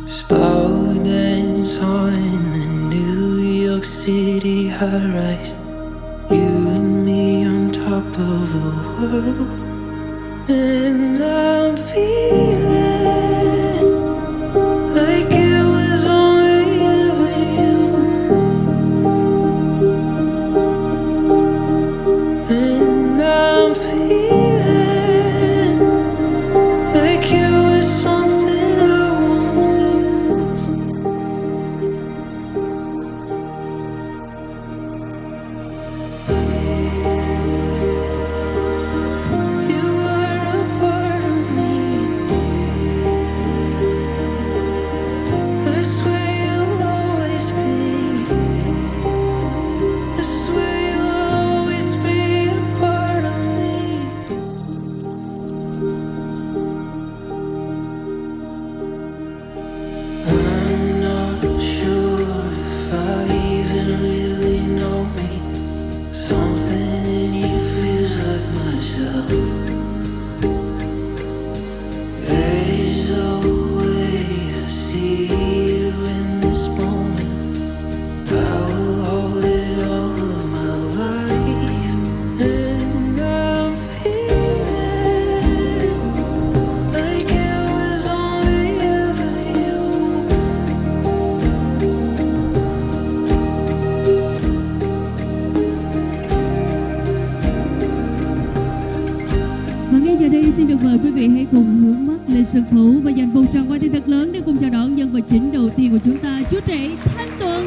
Slow dance on the New York City high rise. You and me on top of the world. And I'm feeling like it was only ever you. And I'm feeling like you was something I won't lose. You were a part of me. I swear you'll always be. I swear you'll always be a part of me. I'm not sure if I even really know me. Something in you feels like myself. There's a way I see you in this moment. I will hold it all of my life. And I'm feeling like it was only ever you. Và ngay giờ đây xin được mời quý vị hãy cùng hướng mắt lên sân khấu và dành một tràng hoa tay thật lớn để cùng chào đón nhân vật chính đầu tiên của chúng ta, chú rể Thanh Tuan.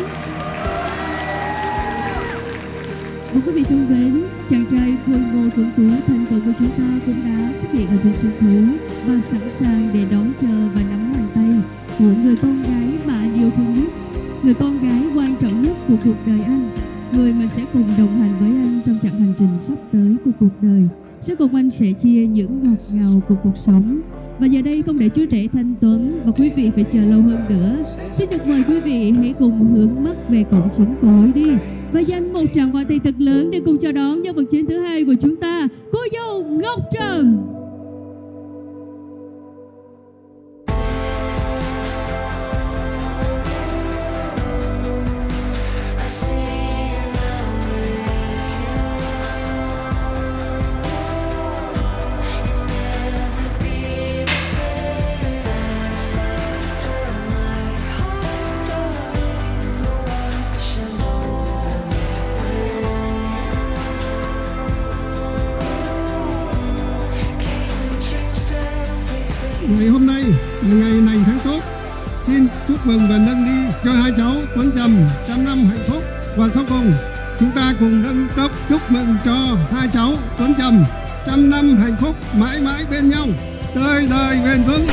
Và quý vị thân mến, chàng trai khôi ngô tuấn tú Thanh Tuan của chúng ta cũng đã xuất hiện ở trên sân khấu và sẵn sàng để đón chờ và nắm bàn tay của người con gái mà anh yêu thương nhất, người con gái quan trọng nhất của cuộc đời anh, người mà sẽ cùng đồng hành với anh trong chặng hành trình sắp tới của cuộc đời, sẽ cùng anh sẻ chia những ngọt ngào của cuộc sống. Và giờ đây không để chú rể Thanh Tuan và quý vị phải chờ lâu hơn nữa, xin được mời quý vị hãy cùng hướng mắt về cổng chính cối đi và dành một tràng hoa tay thật lớn để cùng chào đón nhân vật chính thứ hai của chúng ta, cô dâu Ngoc Trần. I see you now with you. Never be the same as start of my heart, a river washing over me came and changed everything. Ngày hôm nay là ngày lành tháng tốt. Xin chúc mừng và nâng đi cho hai cháu Tuấn Trầm trăm năm hạnh phúc. Và sau cùng chúng ta cùng nâng cấp chúc mừng cho hai cháu Tuấn Trầm trăm năm hạnh phúc, mãi mãi bên nhau, đời đời bền vững.